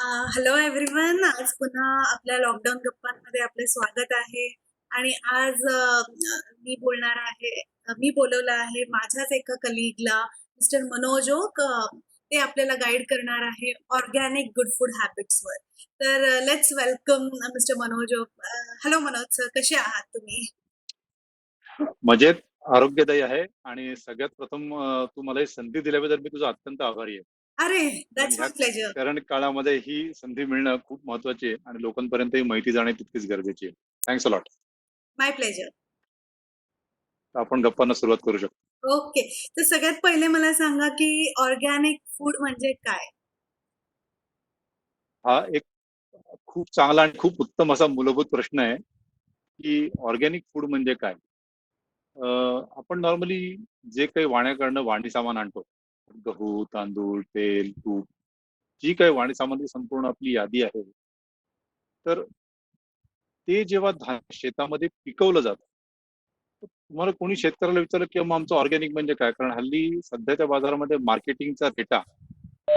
Hello everyone. आज पुन्हा आपल्या लॉकडाऊन गप्पांमध्ये आपले स्वागत आहे. आणि आज मी बोलणार आहे. मी बोलवलं आहे माझ्याच एका कलिगला, मिस्टर मनोज ओक. ते आपल्याला गाईड करणार आहे ऑर्गॅनिक गुड फूड हॅबिट्सवर. तर let's welcome mister Manoj Oak. Hello Manoj sir, कसे आहात तुम्ही? मजेत, आरोग्यदायी आहे आणि सगळ्यात प्रथम तू मला ही संधी दिल्याबद्दल मी तुझा अत्यंत आभारी आहे. अरे, कारण दॅट्स ह्या माय प्लेजर. करंट काळामध्ये ही संधी मिळणं खूप महत्वाची आहे आणि लोकांपर्यंत ही माहिती जाणे तितकीच गरजेची आहे. Thanks a lot. My pleasure. आपण गप्पांना सुरुवात करू शकतो. ओके. तर सगळ्यात पहिले मला सांगा की ऑर्गॅनिक फूड म्हणजे काय? हा एक खूप चांगला आणि खूप उत्तम असा मूलभूत प्रश्न आहे की ऑर्गॅनिक फूड म्हणजे काय. आपण नॉर्मली जे काही वाण्याकडनं वाणी सामान आणतो, गहू, तांदूळ, तेल, तूप, जी काही वाणी सामानाची संपूर्ण आपली यादी आहे, तर ते जेव्हा शेतामध्ये पिकवलं जातं, तर तुम्हाला कोणी शेतकऱ्याला विचारलं की मग आमचं ऑर्गॅनिक म्हणजे काय, कारण हल्ली सध्याच्या बाजारामध्ये मार्केटिंगचा डेटा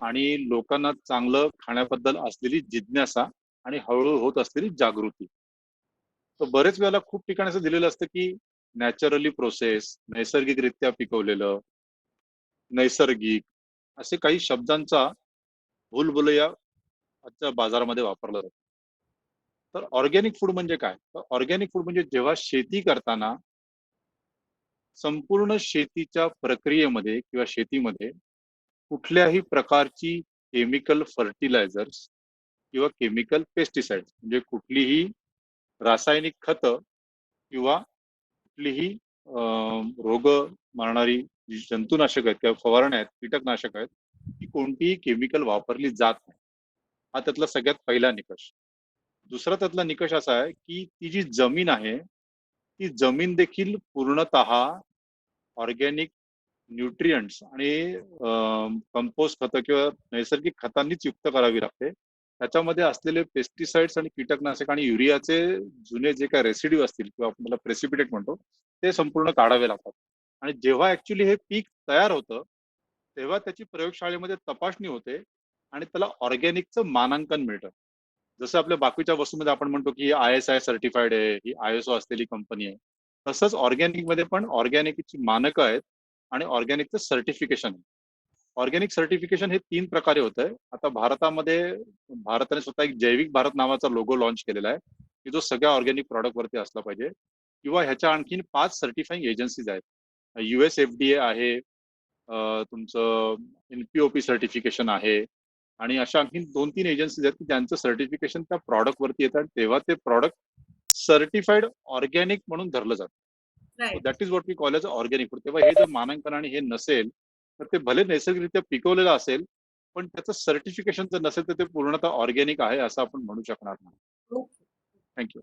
आणि लोकांना चांगलं खाण्याबद्दल असलेली जिज्ञासा आणि हळूहळू होत असलेली जागृती, तर बरेच वेळेला खूप ठिकाणी असं दिलेलं असतं की नॅचरली प्रोसेस, नैसर्गिकरित्या पिकवलेलं, नैसर्गिक, असे काही शब्दांचा भूलभुलैया आजच्या बाजारामध्ये वापरला जातो. तर ऑर्गॅनिक फूड म्हणजे काय? तर ऑर्गॅनिक फूड म्हणजे जेव्हा शेती करताना संपूर्ण शेतीच्या प्रक्रियेमध्ये किंवा शेतीमध्ये कुठल्याही प्रकारची केमिकल फर्टिलायझर्स किंवा केमिकल पेस्टिसाइड्स, म्हणजे कुठलीही रासायनिक खतं किंवा कुठलीही रोग मारणारी जी जंतुनाशक आहेत किंवा फवारण्या आहेत, कीटकनाशक आहेत, ही कोणतीही केमिकल वापरली जात नाही. हा त्यातला सगळ्यात पहिला निकष. दुसरा त्यातला निकष असा आहे की ती जी जमीन आहे, ती जमीन देखील पूर्णतः ऑर्गॅनिक न्यूट्रियंट्स आणि कंपोस्ट खतं किंवा नैसर्गिक खतांनीच युक्त करावी लागते. त्याच्यामध्ये असलेले पेस्टिसाइड्स आणि कीटकनाशक आणि युरियाचे जुने जे काही रेसिड्यू असतील किंवा आपण त्याला प्रेसिपिटेट म्हणतो, ते संपूर्ण काढावे लागतात. आणि जेव्हा ऍक्च्युली हे पीक तयार होतं, तेव्हा त्याची प्रयोगशाळेमध्ये तपासणी होते आणि त्याला ऑर्गॅनिकचं मानांकन मिळतं. जसं आपल्या बाकीच्या वस्तूमध्ये आपण म्हणतो की ISI सर्टिफाईड आहे, ही ISO असलेली कंपनी आहे, तसंच ऑर्गॅनिक मध्ये पण ऑर्गॅनिकची मानकं आहेत आणि ऑर्गॅनिकचं सर्टिफिकेशन. ऑर्गॅनिक सर्टिफिकेशन हे 3 प्रकारे होतंय. आता भारताने स्वतः एक जैविक भारत नावाचा लोगो लॉन्च केलेला आहे, की जो सगळ्या ऑर्गॅनिक प्रॉडक्ट वरती असला पाहिजे. किंवा ह्याच्या आणखीन 5 सर्टिफाईंग एजन्सीज आहेत. USFDA आहे, तुमचं NPOP सर्टिफिकेशन आहे आणि अशा आणखीन 2-3 एजन्सीज आहेत की ज्यांचं सर्टिफिकेशन त्या प्रॉडक्ट वरती येतं आणि तेव्हा ते प्रॉडक्ट सर्टिफाईड ऑर्गॅनिक म्हणून धरलं जातं. So right. That is what we call as organic food. तेव्हा हे जर मानांकन आणि हे नसेल, तर ते भले नैसर्गिकरित्या पिकवलेलं असेल, पण त्याचं सर्टिफिकेशन जर नसेल तर ते पूर्णतः ऑर्गॅनिक आहे असं आपण म्हणू शकणार नाही. ओके. थँक्यू.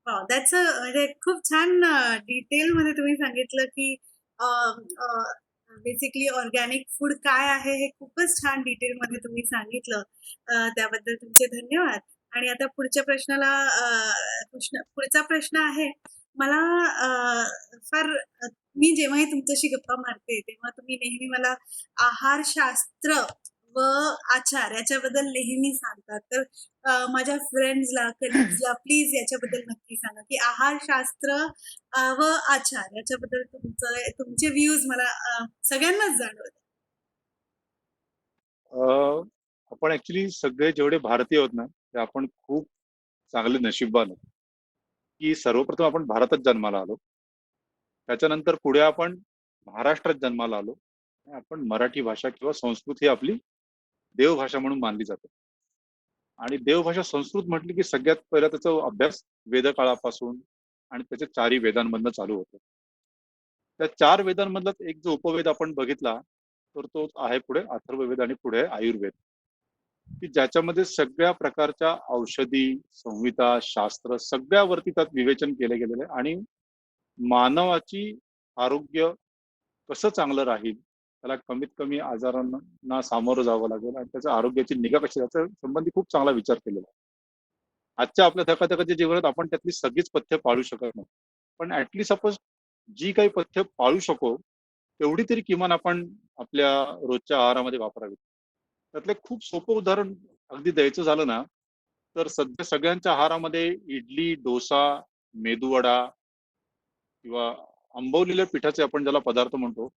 वॉव! दॅट्स म्हणजे खूप छान डिटेलमध्ये तुम्ही सांगितलं, की बेसिकली ऑर्गॅनिक फूड काय आहे, हे खूपच छान डिटेलमध्ये तुम्ही सांगितलं. त्याबद्दल तुमचे धन्यवाद. आणि आता पुढचा प्रश्न आहे. मला फार मी जेव्हाही तुमच्याशी गप्पा मारते, तेव्हा तुम्ही नेहमी मला आहारशास्त्र व आचार याच्याबद्दल नेहमी सांगतात. तर माझ्या फ्रेंड्सला, कलीग्सला प्लीज याच्याबद्दल नक्की सांगा, की आहारशास्त्र व आचार याच्याबद्दल तुमचे व्ह्यूज मला सगळ्यांनाच जाणवत. आपण ऍक्च्युली सगळे जेवढे भारतीय आहोत ना, ते आपण खूप चांगले नशीबवान आहोत की सर्वप्रथम आपण भारतात जन्माला आलो. त्याच्यानंतर पुढे आपण महाराष्ट्रात जन्माला आलो आणि आपण मराठी भाषा किंवा संस्कृत ही आपली देवभाषा म्हणून मानली जाते. आणि देवभाषा संस्कृत म्हटली की सगळ्यात पहिला त्याचा अभ्यास वेदकाळापासून आणि त्याच्या 4ही वेदांमधनं चालू होतो. त्या 4 वेदांमधलाच एक जो उपवेद आपण बघितला, तर तो आहे पुढे अथर्ववेद आणि पुढे आहे आयुर्वेद, की ज्याच्यामध्ये सगळ्या प्रकारच्या औषधी, संहिता, शास्त्र सगळ्यावरती त्यात विवेचन केले गेलेले आहे आणि मानवाची आरोग्य कसं चांगलं राहील, त्याला कमीत कमी आजारांना सामोरं जावं लागेल आणि त्याच्या आरोग्याची निगा कशी याच्या संबंधी खूप चांगला विचार केलेला आहे. आजच्या आपल्या धकाधकीच्या जीवनात आपण त्यातली सगळीच पथ्य पाळू शकत नाही, पण ऍटलीस्ट सपोज जी काही पथ्य पाळू शकू, तेवढी तरी किमान आपण आपल्या रोजच्या आहारामध्ये वापरावी. त्यातलं खूप सोपं उदाहरण अगदी द्यायचं झालं ना, तर सध्या सगळ्यांच्या आहारामध्ये इडली, डोसा, मेदूवडा किंवा आंबवलेल्या पिठाचे आपण ज्याला पदार्थ म्हणतो,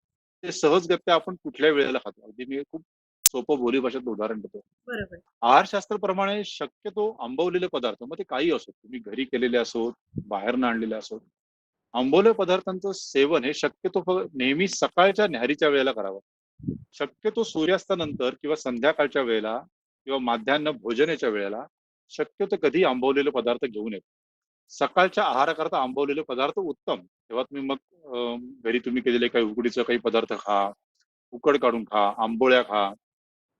ते सहजगत्या आपण कुठल्याही वेळेला खातो. अगदी मी खूप सोपं बोलीभाषेत उदाहरण देतो. बरोबर. आहारशास्त्राप्रमाणे शक्यतो आंबवलेले पदार्थ, मग ते काही असोत, तुम्ही घरी केलेले असोत, बाहेरनं आणलेले असोत. आंबवलेल्या पदार्थांचं सेवन हे शक्यतो नेहमी सकाळच्या न्याहारीच्या वेळेला करावं. शक्यतो सूर्यास्तानंतर किंवा संध्याकाळच्या वेळेला किंवा माध्यान्ह भोजनाच्या वेळेला शक्यतो कधी आंबवलेले पदार्थ घेऊ नयेत. सकाळच्या आहाराकरता आंबवलेले पदार्थ उत्तम. तेव्हा तुम्ही मग घरी तुम्ही केलेले काही उकडीचे काही पदार्थ खा, उकड काढून खा, आंबोळ्या खा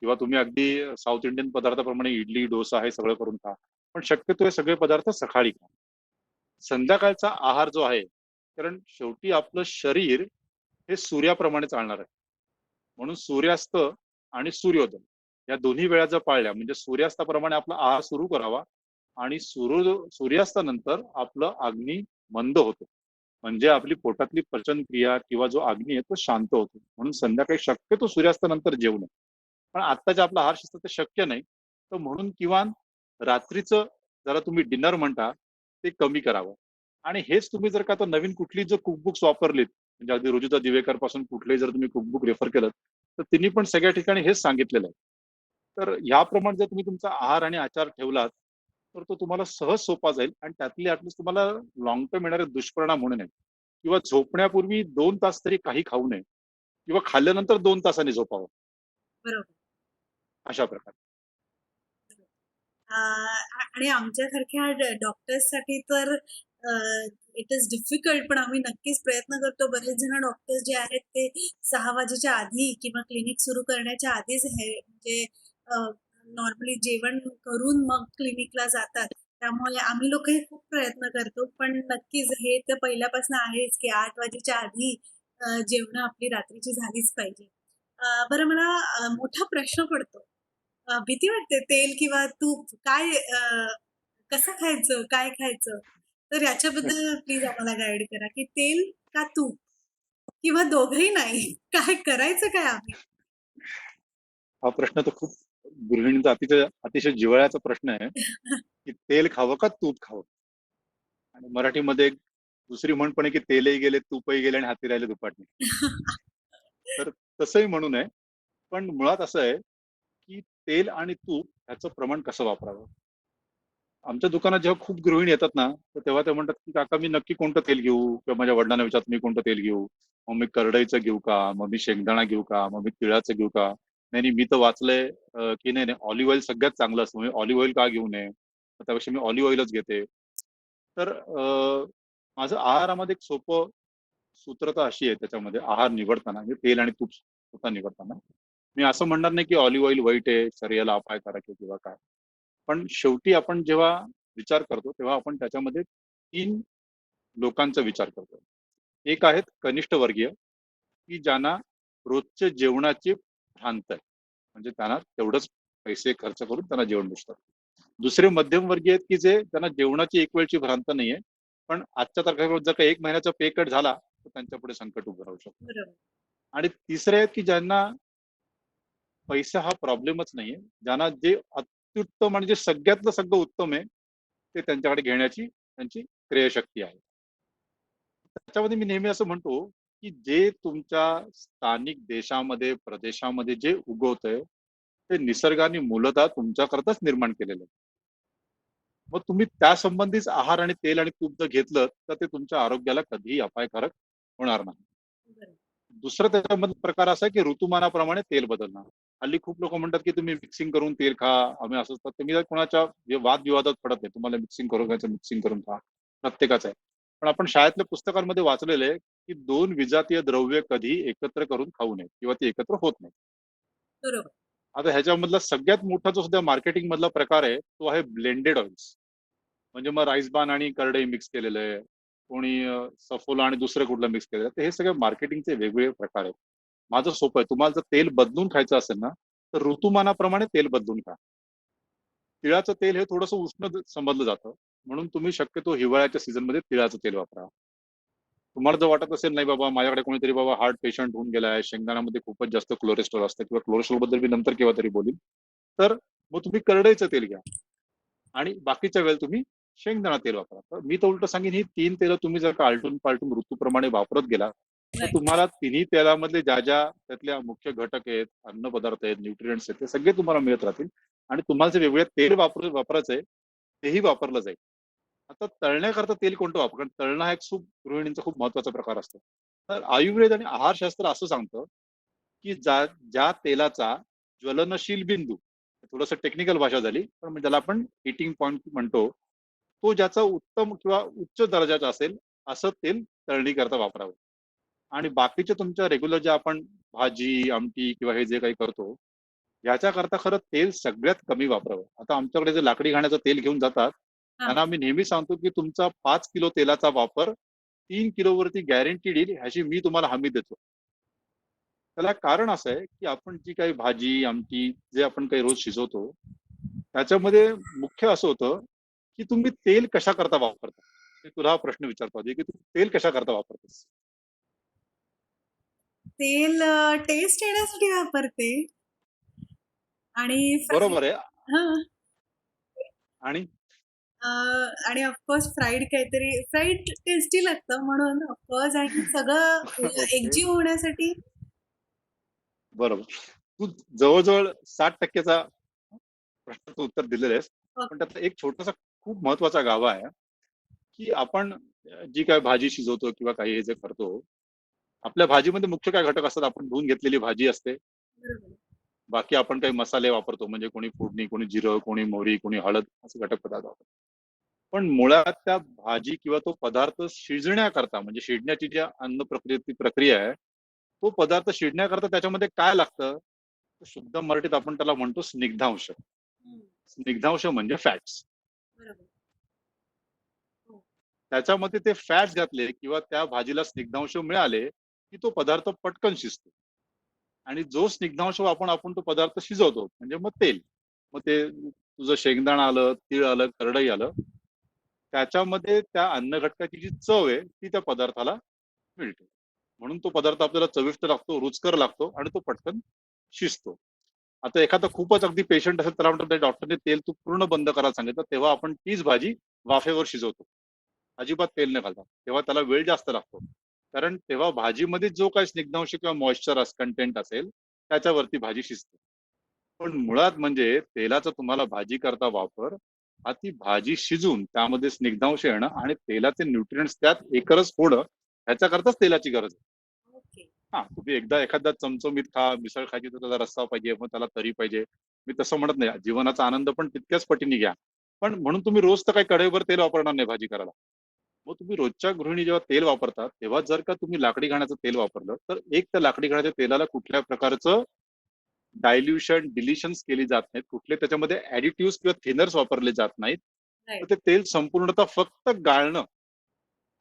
किंवा तुम्ही अगदी साऊथ इंडियन पदार्थाप्रमाणे इडली, डोसा हे सगळं करून खा. पण शक्यतो हे सगळे पदार्थ सकाळी खा. संध्याकाळचा आहार जो आहे, कारण शेवटी आपलं शरीर हे सूर्याप्रमाणे चालणार आहे. म्हणून सूर्यास्त आणि सूर्योदय या दोन्ही वेळा जर पाळल्या म्हणजे सूर्यास्ताप्रमाणे आपला आहार सुरू करावा आणि सूर्यास्तानंतर आपलं अग्नी मंद होतो. म्हणजे आपली पोटातली पचन क्रिया किंवा जो अग्नी आहे तो शांत होतो. म्हणून संध्याकाळी शक्यतो सूर्यास्तानंतर जेवू नये. पण आत्ताच्या आपल्या आहारशिस्त ते शक्य नाही. तर म्हणून किमान रात्रीचं जरा तुम्ही डिनर म्हणता ते कमी करावं. आणि हेच तुम्ही जर का आता नवीन कुठली जर कुकबुक्स वापरलीत, म्हणजे अगदी रुजुता दिवेकर पासून कुठलेही जर तुम्ही कुकबुक रेफर केलं, तर तिन्ही पण सगळ्या ठिकाणी हेच सांगितलेलं आहे. तर ह्याप्रमाणे जर तुम्ही तुमचा आहार आणि आचार ठेवलात, तर तो तुम्हाला सहज सोपा जाईल आणि त्यातली ऍटलिस्ट तुम्हाला लॉंग टर्म येणारे दुष्परिणाम होऊ नये किंवा झोपण्यापूर्वी 2 तास तरी काही खाऊ नये किंवा खाल्ल्यानंतर 2 तासांनी झोपावं. बरोबर. अशा प्रकारे. आणि आमच्यासारख्या डॉक्टर्ससाठी तर इट इज डिफिकल्ट, पण आम्ही नक्कीच प्रयत्न करतो. बरेच जण डॉक्टर्स जे आहेत ते 6 वाजेच्या आधी किंवा क्लिनिक सुरू करण्याच्या आधीच हे म्हणजे नॉर्मली जेवण करून मग क्लिनिकला जातात. त्यामुळे आम्ही लोकही खूप प्रयत्न करतो. पण नक्कीच हे तर पहिल्यापासून आहेच, की 8 वाजेच्या आधी जेवणं आपली रात्रीची झालीच पाहिजे. बरं मला मोठा प्रश्न पडतो. भीती वाटते तेल किंवा तूप काय कसं खायचं? काय खायचं? तर याच्याबद्दल प्लीज आम्हाला गाईड करा, की तेल का तूप? किंवा दोघंही नाही. काय करायचं काय आम्ही? हा प्रश्न तर खूप गृहिणींचा अतिशय अतिशय जिव्हाळ्याचा प्रश्न आहे, की तेल खावं का तूप खावं? आणि मराठीमध्ये एक दुसरी म्हण पण आहे, की तेलही गेले, तूपही गेले आणि हाती राहिले तुपाटणे. तर तसंही म्हणू नये. पण मुळात असं आहे, की तेल आणि तूप ह्याचं प्रमाण कसं वापरावं? आमच्या दुकानात जेव्हा खूप गृहिणी येतात ना, तर तेव्हा ते म्हणतात, की "काका मी नक्की कोणतं तेल घेऊ?" किंवा माझ्या वडिलांना विचारतात, "मी कोणतं तेल घेऊ? मग मी करडईचं घेऊ का? मग मी शेंगदाणा घेऊ का? मग मी तिळाचं घेऊ का?" "नाही, नाही, मी तर वाचलंय की नाही, नाही ऑलिव्ह ऑइल सगळ्यात चांगलं असतं. म्हणजे ऑलिव्ह ऑइल का घेऊ नये? मग त्यापेक्षा मी ऑलिव्ह ऑइलच घेते." तर माझं आहारामध्ये एक सोपं सूत्र तर अशी आहे त्याच्यामध्ये आहार निवडताना, म्हणजे तेल आणि तूप स्वतः निवडताना. मी असं म्हणणार नाही, की ऑलिव्ह ऑइल वाईट आहे, शरीराला अपायकारक आहे किंवा काय. पण शेवटी आपण जेव्हा विचार करतो, तेव्हा आपण त्याच्यामध्ये 3 लोकांचा विचार करतो. एक आहेत कनिष्ठ वर्गीय, की ज्यांना रोजचे जेवणाची भ्रांत आहे. म्हणजे त्यांना तेवढंच पैसे खर्च करून त्यांना जेवण दिसतं. दुसरे मध्यमवर्गीय आहेत, की जे त्यांना जेवणाची एक वेळची भ्रांत नाहीये. पण आजच्या तारखेवर जर का 1 महिन्याचा पे कट झाला, तर त्यांच्यापुढे संकट उभं राहू शकतं. बरोबर. आणि तिसरे आहेत, की ज्यांना पैसा हा प्रॉब्लेमच नाहीये. ज्यांना जे अत्युत्तम आणि जे सगळ्यातलं सगळं उत्तम आहे, ते त्यांच्याकडे घेण्याची त्यांची क्रयशक्ती आहे. त्याच्यामध्ये मी नेहमी असं म्हणतो, की जे तुमच्या स्थानिक देशामध्ये, प्रदेशामध्ये जे उगवतंय, ते निसर्गाने मूलतः तुमच्याकरताच निर्माण केलेलं आहे. मग तुम्ही त्यासंबंधीच आहार आणि तेल आणि तूप जर घेतलं, तर ते तुमच्या आरोग्याला कधीही अपायकारक होणार नाही. बरोबर. दुसरं त्याच्यामध्ये प्रकार असा आहे, की ऋतुमानाप्रमाणे तेल बदलणं. हल्ली खूप लोकं म्हणतात, की तुम्ही मिक्सिंग करून तेल खा, आम्ही असंच तर मी कोणाच्या वादविवादात पडत नाही. तुम्हाला मिक्सिंग करून घ्यायचं, मिक्सिंग करून खा. प्रत्येकाचं आहे. पण आपण शाळेतल्या पुस्तकांमध्ये वाचलेलं आहे, की 2 विजातीय द्रव्य कधी एकत्र करून खाऊ नये किंवा ते एकत्र होत नाहीत. बरोबर. आता ह्याच्यामधला सगळ्यात मोठा जो सध्या मार्केटिंग मधला प्रकार आहे, तो आहे ब्लेंडेड ऑइल्स. म्हणजे मग राईस बान आणि करडई मिक्स केलेलं आहे. कोणी सफोला आणि दुसरं कुठलं मिक्स केलेलं आहे. तर हे सगळे मार्केटिंगचे वेगवेगळे प्रकार आहेत. माझं सोपं आहे. तुम्हाला जर तेल बदलून खायचं असेल ना, तर ऋतुमानाप्रमाणे तेल बदलून खा. तिळाचं तेल हे थोडंसं उष्ण समजलं जातं. म्हणून तुम्ही शक्यतो हिवाळ्याच्या सीझनमध्ये तिळाचं तेल वापरा. तुम्हाला जर वाटत असेल, नाही बाबा माझ्याकडे कोणीतरी बाबा हार्ट पेशंट होऊन गेलाय, शेंगदाण्यामध्ये खूपच जास्त कोलेस्ट्रॉल असतं किंवा कोलेस्ट्रॉल बद्दल मी नंतर केव्हा तरी बोलीन. तर मग तुम्ही करडईचं तेल घ्या आणि बाकीच्या वेळेला तुम्ही शेंगदाणा तेल वापरा. तर मी तर उलट सांगेन ही 3 तेलं तुम्ही जर का आलटून पालटून ऋतूप्रमाणे वापरत गेला तर राईट. तुम्हाला तिन्ही तेलामधले ज्या ज्या त्यातल्या मुख्य घटक आहेत, अन्न पदार्थ आहेत, न्यूट्रिएंट्स आहेत, ते सगळे तुम्हाला मिळत राहतील आणि तुम्हाला जे वेगवेगळे तेल वापरायचं आहे तेही वापरलं जाईल. आता तळण्याकरता तेल कोणतं वापर, कारण तळणं हा एक खूप गृहिणींचा खूप महत्वाचा प्रकार असतो. तर आयुर्वेद आणि आहारशास्त्र असं सांगतं की ज्या तेलाचा ज्वलनशील बिंदू, थोडस टेक्निकल भाषा झाली पण ज्याला आपण हिटिंग पॉइंट म्हणतो, तो ज्याचा उत्तम किंवा उच्च दर्जाचा असेल असं तेल तळणी करता वापरावं. आणि बाकीचे तुमच्या रेग्युलर जे आपण भाजी आमटी किंवा हे जे काही करतो याच्या करता खरं तेल सगळ्यात कमी वापरावं. आता आमच्याकडे जे लाकडी घाण्याचं तेल घेऊन जातात हा. त्यांना आम्ही नेहमी सांगतो की तुमचा 5 किलो तेलाचा वापर 3 किलो वरती गॅरंटीड येईल ह्याची मी तुम्हाला हमी देतो. त्याला कारण असं आहे की आपण जी काही भाजी आमटी जे आपण काही रोज शिजवतो त्याच्यामध्ये मुख्य असं होतं की तुम्ही तेल कशा करता वापरता. मी तुला हा प्रश्न विचारतो आधी की तू तेल कशा करता वापरतेस. तेल टेस्ट येण्यासाठी वापरते आणि बरोबर आहे. हा. आणि आणि ऑफकोर्स फ्राईड काहीतरी फ्राईड टेस्टी लागतं म्हणून ऑफकोर्स आणि सगळं ओके, एकजीव होण्यासाठी. बरोबर. तू जवळजवळ 60%चा प्रश्नाचं उत्तर दिलेलं आहेस. पण त्यातला एक छोटासा खूप महत्वाचा गाभा आहे की आपण जी काय भाजी शिजवतो किंवा काही हे जे करतो आपल्या भाजीमध्ये मुख्य काय घटक असतात. आपण धुवून घेतलेली भाजी असते. बरोबर. बाकी आपण काही मसाले वापरतो म्हणजे कोणी फोडणी, कोणी जिरं, कोणी मोहरी, कोणी हळद असे घटक पदार्थ वापरतो. पण मुळात त्या भाजी किंवा तो पदार्थ शिजण्याकरता म्हणजे शिजण्याची जी अन्न प्रक्रियेची प्रक्रिया आहे तो पदार्थ शिजण्याकरता त्याच्यामध्ये काय लागतं. तर शुद्ध मराठीत आपण त्याला म्हणतो स्निग्धांश. हम्म. स्निग्धांश म्हणजे फॅट्स. बरोबर. हो. त्याच्यामध्ये ते फॅट्स घातले किंवा त्या भाजीला स्निग्धांश मिळाले की तो पदार्थ पटकन शिजतो. आणि जो स्निग्धांश वापरून आपण तो पदार्थ शिजवतो म्हणजे मग तेल. मग ते तुझं शेंगदाणा आलं, तीळ आलं, करडई आलं, त्याच्यामध्ये त्या अन्न घटकाची जी चव आहे ती त्या पदार्थाला मिळते. म्हणून तो पदार्थ आपल्याला चविष्ट लागतो, रुचकर लागतो आणि तो पटकन शिजतो. आता एखादा खूपच अगदी पेशंट असेल त्याला म्हणतात डॉक्टरने तेल तू पूर्ण बंद करायला सांगितलं तेव्हा आपण तीच भाजी वाफेवर शिजवतो. अजिबात तेल न घालता. तेव्हा त्याला वेळ जास्त लागतो. कारण तेव्हा भाजीमध्ये जो काही स्निग्धांश किंवा मॉइश्चर कंटेंट असेल त्याच्यावरती भाजी शिजते. पण मुळात म्हणजे तेलाचा तुम्हाला भाजी करता वापर हा ती भाजी शिजून त्यामध्ये स्निग्धांश येणं आणि तेलाचे न्यूट्रिएंट्स त्यात एकरस होणं ह्याच्याकरताच तेलाची गरज आहे. ओके. हा तुम्ही एकदा एखादा चमचमीत खा, मिसळ खायची तर त्याला रस्सा पाहिजे, मग त्याला तरी पाहिजे. मी तसं म्हणत नाही. जीवनाचा आनंद पण तितक्याच पटीने घ्या. पण म्हणून तुम्ही रोज तर काही कढईवर तेल वापरणार नाही भाजी करायला. मग तुम्ही रोजच्या गृहिणी जेव्हा तेल वापरतात तेव्हा जर का तुम्ही लाकडी घाण्याचं तेल वापरलं तर एक तर लाकडी घाण्याच्या तेलाला कुठल्या प्रकारचं डायल्युशन डिलिशन्स केली जात नाहीत, कुठले त्याच्यामध्ये ऍडिटिव्ह किंवा थिनर्स वापरले जात नाहीत. तर राईट. ते तेल संपूर्णतः फक्त गाळणं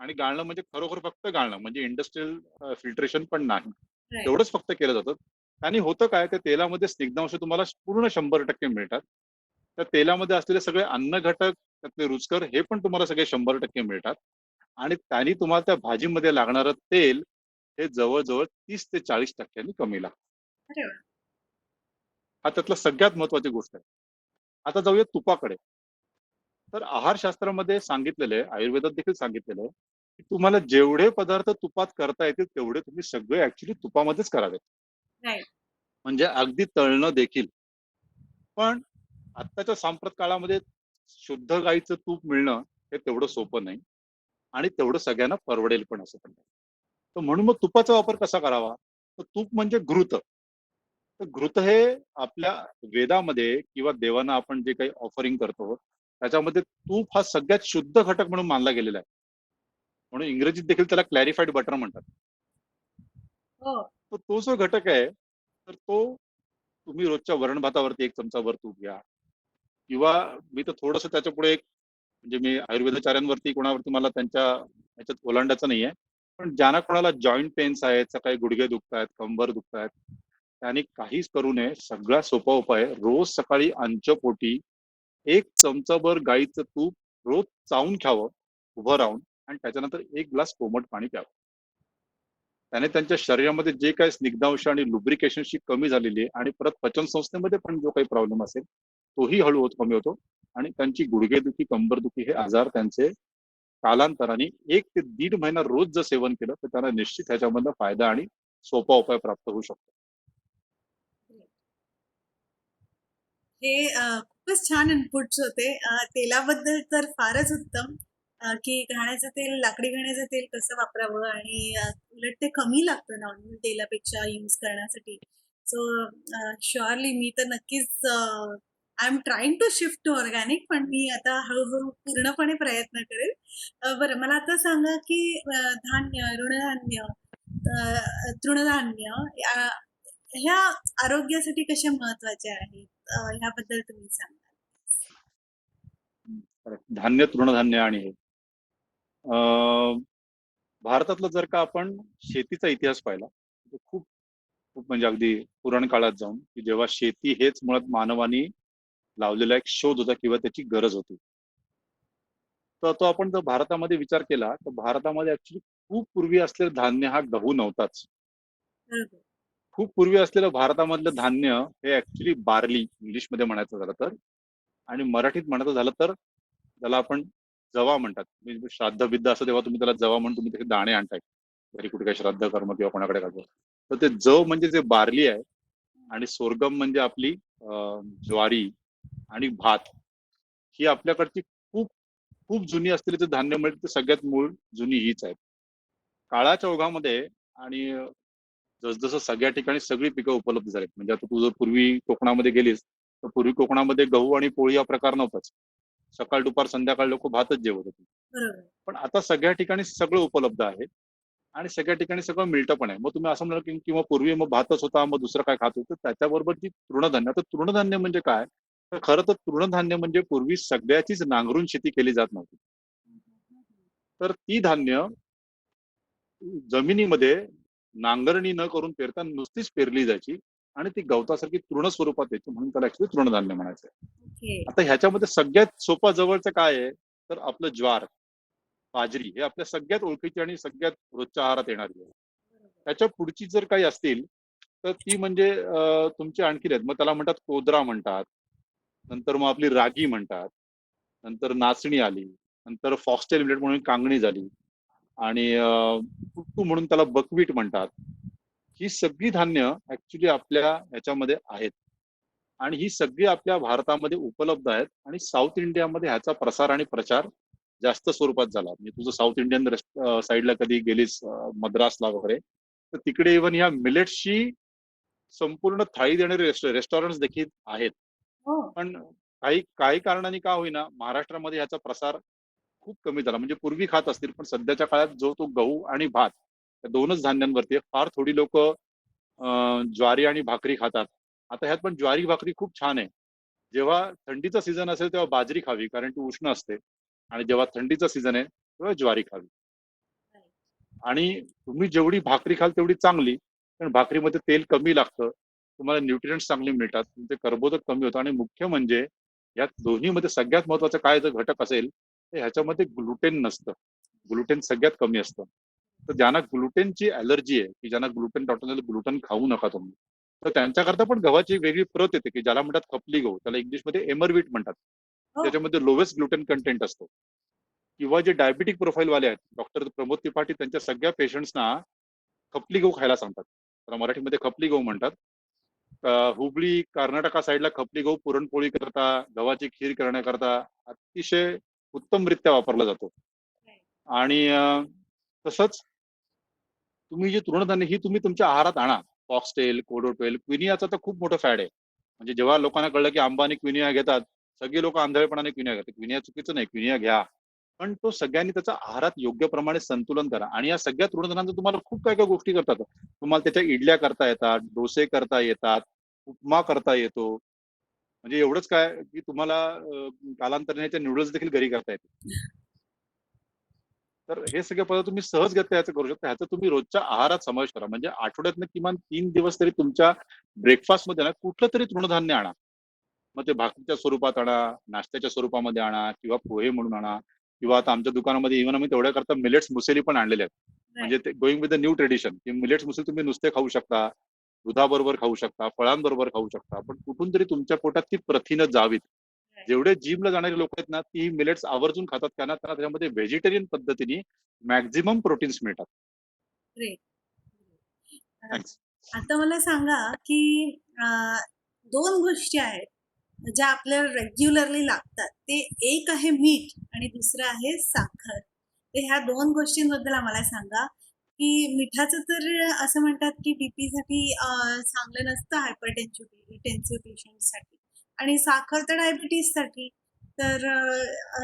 आणि गाळणं म्हणजे खरोखर फक्त गाळणं म्हणजे इंडस्ट्रियल फिल्ट्रेशन पण नाही. राईट. तेवढंच फक्त केलं जातं. आणि होतं काय त्या तेलामध्ये स्निग्धांश तुम्हाला पूर्ण 100% मिळतात. त्या तेलामध्ये असलेले सगळे अन्न घटक त्यातले रुचकर हे पण तुम्हाला सगळे 100% मिळतात. आणि त्यांनी तुम्हाला त्या भाजीमध्ये लागणारं तेल हे जवळजवळ 30 ते 40% कमी लागतं. अरे वा. हा त्यातला सगळ्यात महत्वाची गोष्ट आहे. आता जाऊया तुपाकडे. तर आहारशास्त्रामध्ये सांगितलेलं आहे, आयुर्वेदात देखील सांगितलेलं आहे की तुम्हाला जेवढे पदार्थ तुपात करता येतील तेवढे तुम्ही सगळे ऍक्च्युली तुपामध्येच करावेत. राईट. म्हणजे अगदी तळणं देखील. पण आत्ताच्या सांप्रत काळामध्ये शुद्ध गाईचं तूप मिळणं हे तेवढं सोपं नाही आणि तेवढं सगळ्यांना परवडेल पण असं पण नाही. तर म्हणून मग तुपाचा वापर कसा करावा. तर तूप म्हणजे घृत. तर घृत हे आपल्या वेदामध्ये किंवा देवांना आपण जे काही ऑफरिंग करतो त्याच्यामध्ये तूप हा सगळ्यात शुद्ध घटक म्हणून मानला गेलेला आहे. म्हणून इंग्रजीत देखील त्याला क्लॅरिफाईड बटर म्हणतात. हो. तर तो जो घटक आहे तर तो तुम्ही रोजच्या वरण भातावरती एक चमचाभर तूप घ्या किंवा मी तर थोडस त्याच्या पुढे एक म्हणजे मी आयुर्वेदाचार्यांवरती कोणावरती मला त्यांच्या ह्याच्यात ओलांडायचं नाहीये. पण ज्यांना कोणाला जॉईंट पेन्स आहेत, सकाळी गुडघे दुखतायत, कंबर दुखतायत, त्यांनी काहीच करू नये. सगळ्यात सोपा उपाय आहे, रोज सकाळी अंचपोटी एक चमचाभर गाईचं तूप रोज चावून खावं उभं राहून आणि त्याच्यानंतर एक ग्लास कोमट पाणी प्यावं. त्याने त्यांच्या शरीरामध्ये जे काही स्निग्धांश आणि लुब्रिकेशनची कमी झालेली आहे आणि परत पचन संस्थेमध्ये पण जो काही प्रॉब्लेम असेल तोही हळू कमी होतो आणि त्यांची गुडघेदुखी, कंबरदुखी हे आजार त्यांचे कालांतराने 1 ते 1.5 महिना रोज जर सेवन केलं तर त्यांना निश्चित ह्याच्यामधनं फायदा आणि सोपा उपाय प्राप्त होऊ शकतो. हे खूपच छान इनपुट्स होते. तेलाबद्दल तर फारच उत्तम, की घाण्याचं तेल, लाकडी घाण्याचं तेल कसं वापरावं आणि उलट ते कमी लागतं नॉर्मल तेलापेक्षा यूज करण्यासाठी. सो शुअरली मी तर नक्कीच I am trying to shift to organic, पण मी आता हळूहळू पूर्णपणे प्रयत्न करेल. बरं, मला आता सांगा की धान्य, ऋणधान्य, तृणधान्य ह्या आरोग्यासाठी कशा महत्वाच्या आहेत, ह्याबद्दल तुम्ही सांगा. धान्य, तृणधान्य आणि हे अं, भारतातलं जर का आपण शेतीचा इतिहास पाहिला तर खूप खूप म्हणजे अगदी पुराण काळात जाऊन की जेव्हा शेती हेच मुळात मानवाने लावलेला एक शोध होता किंवा त्याची गरज होती. तर तो आपण जर भारतामध्ये विचार केला तर भारतामध्ये ऍक्च्युली खूप पूर्वी असलेलं धान्य हा गहू नव्हताच. बरोबर. खूप पूर्वी असलेलं भारतामधलं धान्य हे ऍक्च्युली बार्ली इंग्लिशमध्ये म्हणायचं झालं तर, आणि मराठीत म्हणायचं झालं तर त्याला आपण जवा म्हणतात. म्हणजे श्राद्ध बिद्ध असं तेव्हा तुम्ही त्याला जवा म्हणून तुम्ही त्याचे दाणे आणताय घरी कुठे काही श्राद्ध कर्म किंवा कोणाकडे घालतो. तर ते जव म्हणजे जे बार्ली आहे आणि सोरगम म्हणजे आपली ज्वारी आणि भात, ही आपल्याकडची खूप खूप जुनी असलेली जे धान्य मिळते ते सगळ्यात मूळ जुनी हीच आहेत. काळाच्या ओघामध्ये आणि जसजसं सगळ्या ठिकाणी सगळी पिकं उपलब्ध झालीत. म्हणजे आता तू जर पूर्वी कोकणामध्ये गेलीस तर पूर्वी कोकणामध्ये गहू आणि पोळी हा प्रकार नव्हताच. सकाळ दुपार संध्याकाळ लोक भातच जेवत होते. बरोबर. पण आता सगळ्या ठिकाणी सगळं उपलब्ध आहे आणि सगळ्या ठिकाणी सगळं मिळतं पण आहे. मग तुम्ही असं म्हणाल की किंवा पूर्वी मग भातच होता मग दुसरं काय खात होतं, त्याच्याबरोबर जी तृणधान्य. तर तृणधान्य म्हणजे काय, तर खरं तर तृणधान्य म्हणजे पूर्वी सगळ्याचीच नांगरून शेती केली जात नव्हती. तर ती धान्य जमिनीमध्ये नांगरणी न करून पेरता नुसतीच पेरली जायची आणि ती गवतासारखी तृण स्वरूपात यायची, म्हणून त्याला ऍक्च्युली तृणधान्य म्हणायचं. ओके. आता ह्याच्यामध्ये सगळ्यात सोपा जवळचं काय आहे, तर आपलं ज्वार, बाजरी हे आपल्या सगळ्यात ओळखीची आणि सगळ्यात रोजच्या आहारात येणारी आहे. त्याच्या पुढची जर काही असतील तर ती म्हणजे तुमची आणखी आहेत. मग त्याला म्हणतात कोदरा म्हणतात, नंतर मग आपली रागी म्हणतात, नंतर नाचणी आली, नंतर फॉक्सटेल मिलेट म्हणून कांगणी झाली आणि कुट्टू म्हणून त्याला बकवीट म्हणतात. ही सगळी धान्य ऍक्च्युली आपल्या ह्याच्यामध्ये आहेत आणि ही सगळी आपल्या भारतामध्ये उपलब्ध आहेत आणि साऊथ इंडियामध्ये ह्याचा प्रसार आणि प्रचार जास्त स्वरूपात झाला. म्हणजे तुझं साऊथ इंडियन साईडला कधी गेलीस मद्रासला वगैरे, तर तिकडे इव्हन ह्या मिलेट्सची संपूर्ण थाळी देणारे रेस्टॉरंट देखील आहेत. हो. पण काही काही कारणांनी का होईना महाराष्ट्रामध्ये ह्याचा प्रसार खूप कमी झाला. म्हणजे पूर्वी खात असतील पण सध्याच्या काळात जो तो गहू आणि भात या दोनच धान्यांवरती आहे. फार थोडी लोक ज्वारी आणि भाकरी खातात. आता ह्यात पण ज्वारी भाकरी खूप छान आहे. जेव्हा थंडीचा सीझन असेल तेव्हा बाजरी खावी कारण ती उष्ण असते आणि जेव्हा थंडीचा सीझन आहे तेव्हा ज्वारी खावी. आणि तुम्ही जेवढी भाकरी खाल तेवढी चांगली, पण भाकरीमध्ये तेल कमी लागतं, तुम्हाला न्यूट्रिएंट्स चांगले मिळतात, तुमचे कर्बोदक कमी होतं आणि मुख्य म्हणजे यात दोन्हीमध्ये सगळ्यात महत्वाचं काय जर घटक असेल तर ह्याच्यामध्ये ग्लुटेन नसतं. ग्लुटेन सगळ्यात कमी असतं. तर ज्यांना ग्लुटेनची अलर्जी आहे की ज्यांना ग्लुटेन डॉक्टर ग्लुटेन खाऊ नका तुम्ही, तर त्यांच्याकरता पण गव्हाची एक वेगळी प्रत येते की ज्याला म्हणतात खपली गहू, त्याला इंग्लिशमध्ये एमरवीट म्हणतात. हो. त्याच्यामध्ये लोवेस्ट ग्लुटेन कंटेंट असतो. किंवा जे डायबिटिक प्रोफाईल वाले आहेत, डॉक्टर प्रमोद त्रिपाठी त्यांच्या सगळ्या पेशंट्सना खपली गहू खायला सांगतात. त्याला मराठीमध्ये खपली गहू म्हणतात. हुबळी कर्नाटका साईडला खपली गहू पुरणपोळी करता, गव्हाची खीर करण्याकरता अतिशय उत्तमरित्या वापरला जातो. आणि तसंच तुम्ही जी तृणधान्य ही तुम्ही तुमच्या आहारात आणा. फॉक्सटेल, कोडोटेल, क्विनियाचं तर खूप मोठं फॅड आहे. म्हणजे जेव्हा लोकांना कळलं की आंबा आणि क्विनिया घेतात, सगळी लोक आंधळेपणाने क्विनिया घेतात. क्विनिया चुकीचं नाही, क्विनिया घ्या. पण तो सगळ्यांनी त्याचा आहारात योग्य प्रमाणे संतुलन करा आणि या सगळ्या तृणधान्यांचं तुम्हाला खूप काय काय गोष्टी करतात. तुम्हाला त्याच्या इडल्या करता येतात, डोसे करता येतात, उपमा करता येतो. म्हणजे एवढंच काय की तुम्हाला कालांतराने याच्या नूडल्स देखील घरी करता येतात. तर हे सगळे पदार्थ तुम्ही सहजगत्या याचं करू शकता. ह्याचा तुम्ही रोजच्या आहारात समावेश करा. म्हणजे आठवड्यातनं किमान 3 दिवस तरी तुमच्या ब्रेकफास्टमध्ये ना कुठलं तरी तृणधान्य आणा. मग ते भाकरीच्या स्वरूपात आणा, नाश्त्याच्या स्वरूपामध्ये आणा किंवा पोहे म्हणून आणा किंवा आता आमच्या दुकानामध्ये इव्हन आम्ही तेवढ्याकरता मिलेट्स मुसेली पण आणलेले आहेत. राईट. म्हणजे ते going with the new tradition की मिलेट्स मुसेली तुम्ही नुसते खाऊ शकता, दुधाबरोबर खाऊ शकता, फळांबरोबर खाऊ शकता. पण कुठून तरी तुमच्या पोटात ती प्रथिनं जावीत जेवढे जिमला जाणारे लोक आहेत ना, ती मिलेट्स आवर्जून खातात, कारण त्यांना त्याच्यामध्ये व्हेजिटेरियन पद्धतीने मॅक्झिमम प्रोटीन्स मिळतात. ग्रेट. थँक्स. आता मला सांगा की दोन गोष्टी आहेत ज्या आपल्याला रेग्युलरली लागतात. ते एक आहे मीठ आणि दुसरं आहे साखर. तर ह्या दोन गोष्टींबद्दल आम्हाला सांगा की मिठाचं तर असं म्हणतात की बीपी साठी चांगलं नसतं, हायपरटेन्सिव्ह पेशंटसाठी, आणि साखर तर डायबिटीज साठी. तर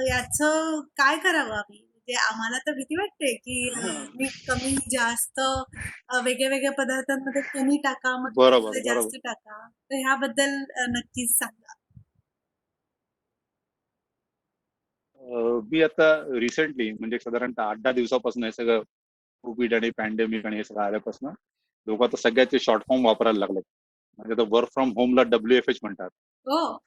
याचं काय करावं आम्ही? म्हणजे आम्हाला तर भीती वाटते की मीठ कमी जास्त वेगळ्या वेगळ्या पदार्थांमध्ये कमी टाका, बरोबर, मटणामध्ये बरोबर. जास्त टाका. तर ह्याबद्दल नक्कीच सांगा. मी आता रिसेंटली म्हणजे साधारणतः 8-10 दिवसापासून हे सगळं कोविड आणि पॅन्डेमिक आणि हे सगळं आल्यापासून लोक आता सगळ्याचे शॉर्ट फॉर्म वापरायला लागलेत. म्हणजे आता वर्क फ्रॉम होमला WFH म्हणतात. हो.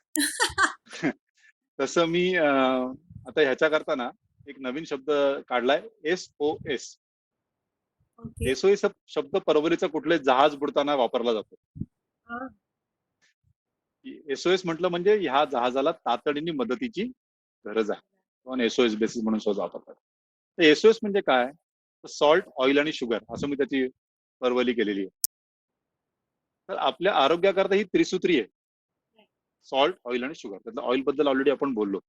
तसं मी आता ह्याच्या करता ना एक नवीन शब्द काढलाय, SOS. ओके. SOS शब्द परवलीचा कुठले जहाज बुडताना वापरला जातो. हां. SOS म्हटलं म्हणजे ह्या जहाजाला तातडीने मदतीची गरज आहे, म्हणून SOS बेसिस म्हणून सहज वापरतात. तर SOS म्हणजे काय? सॉल्ट, ऑइल आणि शुगर असं मी त्याची परवली केलेली आहे. तर आपल्या आरोग्याकरता ही त्रिसूत्री आहे, सॉल्ट, ऑइल आणि शुगर. त्यातलं ऑइल बद्दल ऑलरेडी आपण बोललो.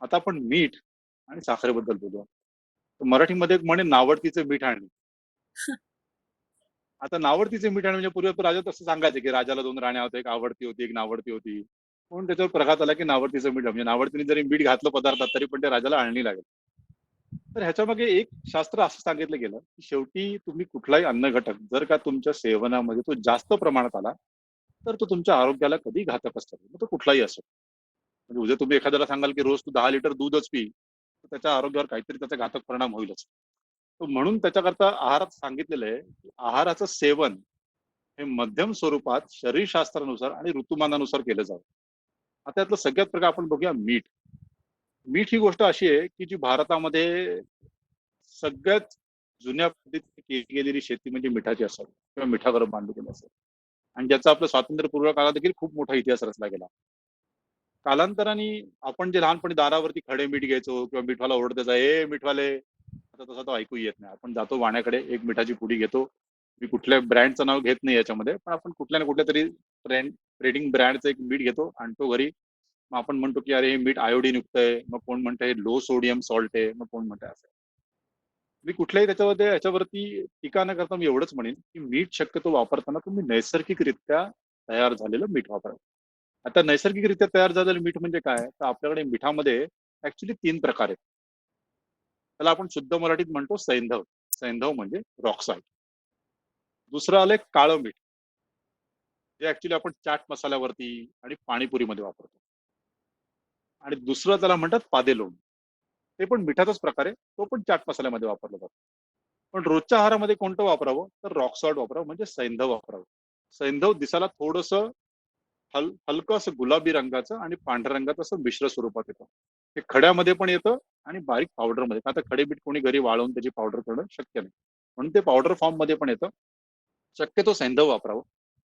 आता आपण मीठ आणि साखरेबद्दल बोलूया. तर मराठीमध्ये एक म्हणे, नावडतीचं मीठ आणणे. आता नावडतीचे मीठ आणि म्हणजे पूर्वी राजा तसं सांगायचं की राजाला 2 राण्या होत्या, एक आवडती होती, एक नावडती होती. म्हणून त्याच्यावर प्रघात आला की नावडतीचं मीठ, म्हणजे नावडतीने जरी मीठ घातलं पदार्थात तरी पण ते राजाला आणणी लागेल. तर ह्याच्यामागे एक शास्त्र असं सांगितलं गेलं की शेवटी तुम्ही कुठलाही अन्न घटक जर का तुमच्या सेवनामध्ये तो जास्त प्रमाणात आला तर तो तुमच्या आरोग्याला कधी घातक असतो, मग तो कुठलाही असो. म्हणजे उद्या तुम्ही एखाद्याला सांगाल की रोज तू 10 लिटर दूधच पी, तर त्याच्या आरोग्यावर काहीतरी त्याचा घातक परिणाम होईलच. तर म्हणून त्याच्याकरता आहारात सांगितलेलं आहे की आहाराचं सेवन हे मध्यम स्वरूपात शरीरशास्त्रानुसार आणि ऋतुमानानुसार केलं जावं. आता यातलं सगळ्यात प्रकार आपण बघूया मीठ. मीठ ही गोष्ट अशी आहे की जी भारतामध्ये सगळ्यात जुन्या पद्धतीने केली गेलेली शेती म्हणजे मिठाची असावी किंवा मिठावर बांधलेली असेल, आणि ज्याचा आपल्या स्वातंत्र्यपूर्व काळात देखील खूप मोठा इतिहास रचला गेला. कालांतराने आपण जे लहानपणी दारावरती खडे मीठ घ्यायचो किंवा मिठवाला ओरडत ए मिठवाले, आता तसा तो ऐकू येत नाही. आपण जातो वाण्याकडे, एक मिठाची पुडी घेतो. मी कुठल्या ब्रँडचं नाव घेत नाही याच्यामध्ये, पण आपण कुठल्या ना कुठल्या तरी ट्रेडिंग ब्रँडचं एक मीठ घेतो, आणतो घरी. मग आपण म्हणतो की अरे हे मीठ आयोडीन युक्त आहे, मग कोण म्हणतं हे लो सोडियम सॉल्ट आहे, मग कोण म्हणतं असं. मी कुठल्याही त्याच्यामध्ये याच्यावरती टीका न करता मी एवढंच म्हणेन की मीठ शक्यतो वापरताना तुम्ही नैसर्गिकरित्या तयार झालेलं मीठ वापरा. आता नैसर्गिकरित्या तयार झालेलं मीठ म्हणजे काय? तर आपल्याकडे मिठामध्ये ऍक्च्युली 3 प्रकार आहेत. त्याला आपण शुद्ध मराठीत म्हणतो सैंधव. सैंधव म्हणजे रॉक सॉल्ट. दुसरं आलंय काळं मीठ, जे ऍक्च्युली आपण चाट मसाल्यावरती आणि पाणीपुरीमध्ये वापरतो. आणि दुसरं त्याला म्हणतात पादेलोण. ते पण मिठाचाच प्रकार आहे, तो पण चाट मसाल्यामध्ये वापरला जातो. पण रोजच्या आहारामध्ये कोणतं वापरावं? तर रॉक सॉल्ट वापरावं, म्हणजे सैंधव वापरावं. सैंधव दिसायला थोडंसं हलकं असं गुलाबी रंगाचं आणि पांढऱ्या रंगाचं असं मिश्र स्वरूपात येतं. ते खड्यामध्ये पण येतं आणि बारीक पावडरमध्ये. आता खडे बीट कोणी घरी वाळवून त्याची पावडर करणं शक्य नाही, म्हणून ते पावडर फॉर्म मध्ये पण येतं. शक्यतो सैंधव वापरावं.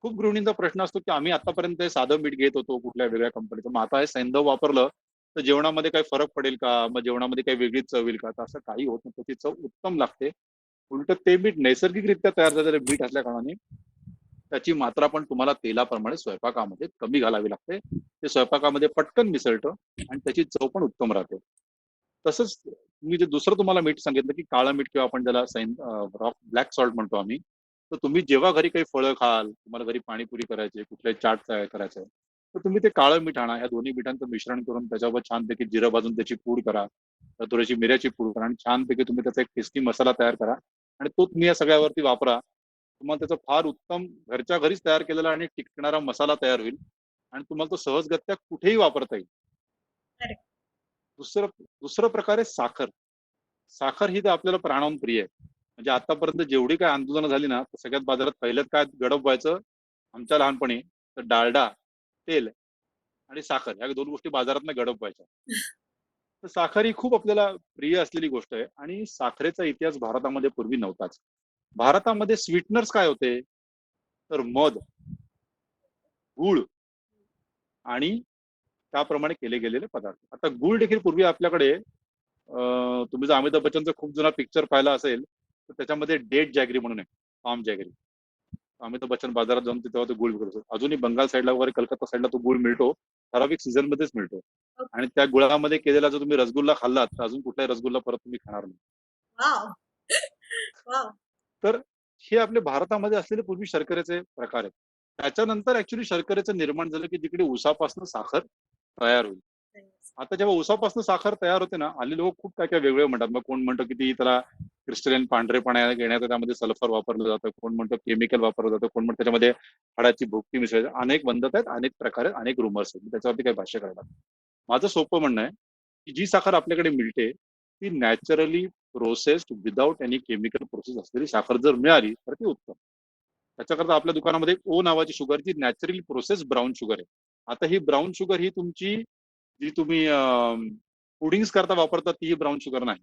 खूप गृहिणींचा प्रश्न असतो की आम्ही आतापर्यंत हे साधं मीठ घेत होतो कुठल्या वेगळ्या कंपनीचं, मग आता हे सैंधव वापरलं तर जेवणामध्ये काही फरक पडेल का, मग जेवणामध्ये काही वेगळीच चव येईल का? तर असं काही होत नाही, त्याची चव उत्तम लागते. उलट ते मीठ नैसर्गिकरित्या तयार झालेलं मीठ असल्या कारणाने त्याची मात्रा पण तुम्हाला तेलाप्रमाणे स्वयंपाकामध्ये कमी घालावी लागते. ते स्वयंपाकामध्ये पटकन मिसळतं आणि त्याची चव पण उत्तम राहते. तसंच मी जे दुसरं तुम्हाला मीठ सांगितलं की काळं मीठ किंवा आपण ज्याला रॉक ब्लॅक सॉल्ट म्हणतो आम्ही, तर तुम्ही जेव्हा घरी काही फळं खाल, तुम्हाला घरी पाणीपुरी करायची, कुठल्याही चाट तयार करायचं आहे, तर तुम्ही ते काळं मीठ आणा. ह्या दोन्ही मिठांचं मिश्रण करून त्याच्यावर छानपैकी जिरं भाजून त्याची पूड करा, थोडीशी मिऱ्याची पूड करा आणि छानपैकी तुम्ही त्याचा एक टेस्टी मसाला तयार करा आणि तो तुम्ही या सगळ्यावरती वापरा. तुम्हाला त्याचा फार उत्तम घरच्या घरीच तयार केलेला आणि टिकणारा मसाला तयार होईल आणि तुम्हाला तो सहजगत्या कुठेही वापरता येईल. करेक्ट. दुसरं दुसरं प्रकार आहे साखर. साखर ही तर आपल्याला प्राणाहून प्रिय आहे. म्हणजे आतापर्यंत जेवढी काय आंदोलनं झाली ना, तर सगळ्यात बाजारात पहिल्यात काय गडप व्हायचं आमच्या लहानपणी, तर डालडा, तेल आणि साखर या 2 गोष्टी बाजारात गडप व्हायच्या. तर साखर ही खूप आपल्याला प्रिय असलेली गोष्ट आहे आणि साखरेचा इतिहास भारतामध्ये पूर्वी नव्हताच. भारतामध्ये स्वीटनर्स काय होते? तर मध, गूळ आणि त्याप्रमाणे केले गेलेले पदार्थ. आता गुळ देखील पूर्वी आपल्याकडे तुम्ही जर अमिताभ बच्चनचा खूप जुना पिक्चर पाहिला असेल तर त्याच्यामध्ये डेट जॅगरी म्हणून आहे, पाम जॅगरी. अमिताभ बच्चन बाजारात जाऊन तेव्हा तो गुळ विकत असतो. अजूनही बंगाल साईडला वगैरे कलकत्ता साईडला तो गुळ मिळतो, ठराविक सीझन मध्येच मिळतो. ओके. आणि त्या गुळामध्ये केलेला जर तुम्ही रसगुल्ला खाल्लात तर अजून कुठलाही रसगुल्ला परत तुम्ही खाणार नाही. वाव. वाव. तर हे आपल्या भारतामध्ये असलेले पूर्वी शर्करेचे प्रकार आहेत. त्याच्यानंतर ऍक्च्युली शर्करेचं निर्माण झालं की जिकडे उसापासून साखर तयार होईल. आता जेव्हा उसापासून साखर तयार होते ना, हल्ली लोक खूप काय काय वेगळे म्हणतात. मग कोण म्हणतो की ती त्याला क्रिस्टलाइन पांढरेपणा घेण्याचं त्यामध्ये सल्फर वापरलं जातं, कोण म्हणतो केमिकल वापरलं जातं, कोण म्हणतो त्याच्यामध्ये हाडाची भुकटी मिसळते. अनेक बंधत आहेत, अनेक प्रकार आहेत, अनेक रुमर्स आहेत. मी त्याच्यावरती काही भाष्य करणार. माझं सोपं म्हणणं आहे की जी साखर आपल्याकडे मिळते ती naturally processed without any chemical process असलेली साखर जर मिळाली तर ती उत्तम. त्याच्याकरता आपल्या दुकानामध्ये ओ नावाची शुगर जी नॅचरली प्रोसेस ब्राऊन शुगर आहे. आता ही ब्राऊन शुगर ही तुमची जी तुम्ही पुडिंग्स करता वापरता ती ब्राऊन शुगर नाही.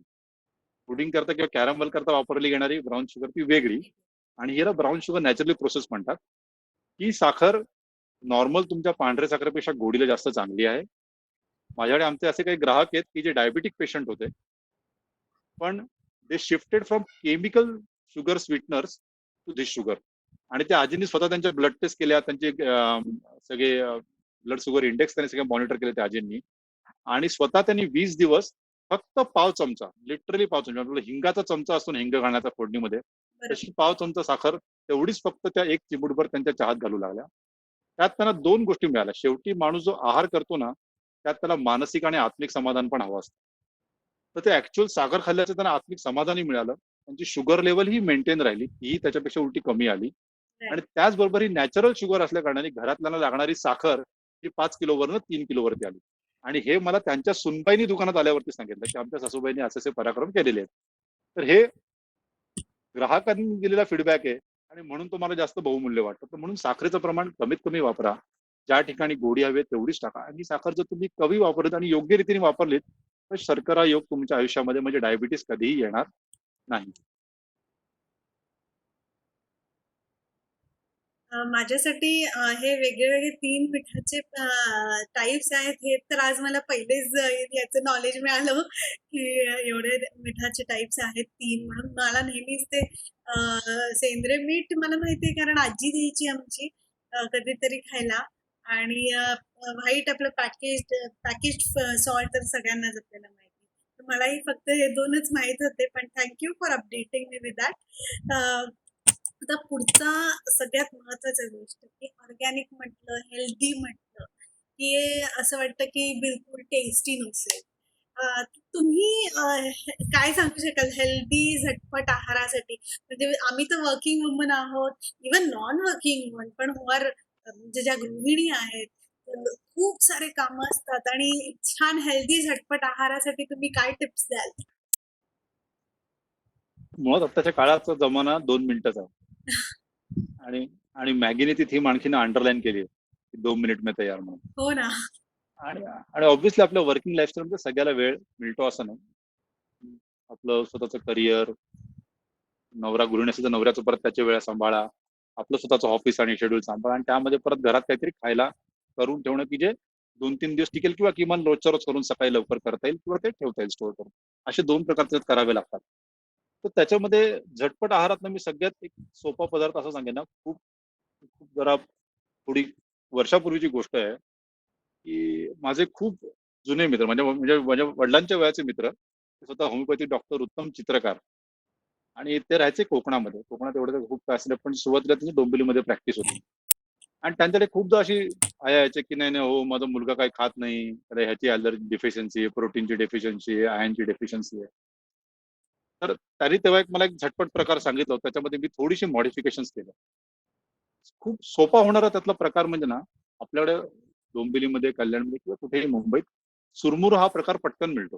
पुडिंग करता किंवा कॅरमल करता वापरली गेणारी ब्राऊन शुगर ती वेगळी. आणि हिला ब्राऊन शुगर नॅचरली प्रोसेस म्हणतात. ही साखर नॉर्मल तुमच्या पांढऱ्या साखरेपेक्षा गोडीला जास्त चांगली आहे. माझ्याकडे आमचे असे काही ग्राहक आहेत की जे डायबिटिक पेशंट होते, पण they shifted from chemical sugar sweeteners to this sugar. आणि त्या आजींनी स्वतः त्यांच्या ब्लड टेस्ट केल्या, त्यांचे सगळे ब्लड शुगर इंडेक्स त्यांनी सगळे मॉनिटर केले त्या आजींनी. आणि स्वतः त्यांनी 20 दिवस फक्त पाव चमचा, लिटरली पाव चमचा, आपल्याला हिंगाचा चमचा असतो ना हिंग घालण्याचा फोडणीमध्ये, बरोबर. तशी पाव चमचा साखर तेवढीच फक्त त्या एक चिमूटभर त्यांच्या चहात घालू लागल्या. त्यात त्यांना 2 गोष्टी मिळाल्या. शेवटी माणूस जो आहार करतो ना त्यात त्याला मानसिक आणि आत्मिक समाधान पण हवं असतं. तर ते ऍक्च्युअल साखर खाल्ल्याचं त्यांना आत्मिक समाधानही मिळालं. त्यांची शुगर लेवल ही मेंटेन राहिली, ही त्याच्यापेक्षा उलटी कमी आली. आणि त्याचबरोबर ही नॅचरल शुगर असल्या कारणाने घरातल्याला लागणारी साखर ही 5 किलोवरनं 3 किलोवरती आली. आणि हे मला त्यांच्या सुनबाईंनी दुकानात आल्यावरती सांगितलं की आमच्या सासूबाईंनी असे असे पराक्रम केलेले आहेत. तर हे ग्राहकांनी दिलेला फीडबॅक आहे आणि म्हणून तुम्हाला जास्त बहुमूल्य वाटतं. तर म्हणून साखरेचं प्रमाण कमीत कमी वापरा. ज्या ठिकाणी गोडी हवी आहे तेवढीच टाका. आणि साखर जर तुम्ही कमी वापरलीत आणि योग्य रीतीने वापरलीत तर शर्करा योग तुमच्या आयुष्यामध्ये म्हणजे डायबिटीस कधीही येणार नाही. माझ्यासाठी हे वेगळे-वेगळे 3 मिठाचे टाइप्स आहेत हे तर आज मला पहिलेच याचं नॉलेज मिळालं की एवढे मिठाचे टाइप्स आहेत 3 म्हणून. मला नेहमीच ते सेंद्रिय मीठ मला माहिती आहे कारण आजी द्यायची आमची कधीतरी खायला. आणि व्हाईट आपलं पॅकेज्ड सॉल्ट तर सगळ्यांनाच आपल्याला माहिती. तर मलाही फक्त हे 2च माहित होते, पण thank you for updating me with that. आता पुढचा सगळ्यात महत्वाचा गोष्ट की ऑर्गॅनिक म्हटलं, हेल्दी म्हटलं की असं वाटतं की बिलकुल टेस्टी नसेल. तुम्ही काय सांगू शकाल हेल्दी झटपट आहारासाठी? म्हणजे आम्ही तर वर्किंग वुमन आहोत, इव्हन नॉन वर्किंग वुमन पण म्हणजे ज्या गृहिणी आहेत खूप सारे कामं असतात आणि छान हेल्दी झटपट आहारासाठी तुम्ही काय टिप्स द्याल? मुळात आत्ताच्या काळाचा जमाना 2 मिनिटाचा आहे. आणि आणि मॅगीने ती थीम आणखीन अंडरलाईन केली आहे, की 2 मिनिट में तयार म्हणून. हो ना. आणि आणि ऑब्व्हियसली आपल्या वर्किंग लाईफस्टाईलमध्ये सगळ्याला वेळ मिळतो असं नाही. आपलं स्वतःचं करिअर, नवरा गृहिणी असेल तर नवऱ्याचं परत त्याच्या वेळा सांभाळा, आपलं स्वतःचं ऑफिस आणि शेड्यूल सांभाळा आणि त्यामध्ये परत घरात काहीतरी खायला करून ठेवणं की जे 2-3 दिवस टिकेल किंवा किमान रोजच्या रोज करून सकाळी लवकर करता येईल किंवा ते ठेवता येईल स्टोअर करून. असे 2 प्रकार त्याच्यात करावे लागतात. तर त्याच्यामध्ये झटपट आहारात मी सगळ्यात एक सोपा पदार्थ असं सांगेन ना, खूप खूप जरा थोडी वर्षापूर्वीची गोष्ट आहे, की माझे खूप जुने मित्र म्हणजे म्हणजे माझ्या वडिलांच्या वयाचे मित्र, ते स्वतः होमिओपॅथिक डॉक्टर, उत्तम चित्रकार आणि ते राहायचे कोकणामध्ये. कोकणात एवढं काही खूप काय असलं, पण सुरुवातीला त्यांची डोंबिवलीमध्ये प्रॅक्टिस होती. आणि त्यांच्याकडे खूपदा अशी आया यायचे, की "नाही, नाही, हो माझा मुलगा काही खात नाही. त्याला ह्याची ॲलर्जी डिफिशियन्सी आहे, प्रोटीनची डेफिशियन्सी आहे, आयर्नची डेफिशियन्सी आहे." तर त्यांनी तेव्हा मला एक झटपट प्रकार सांगितला होता. त्याच्यामध्ये मी थोडीशी मॉडिफिकेशन्स केल्या. खूप सोपा होणारा त्यातला प्रकार म्हणजे ना, आपल्याकडे डोंबिवलीमध्ये, कल्याणमध्ये किंवा कुठेही मुंबईत चुरमुर हा प्रकार पटकन मिळतो.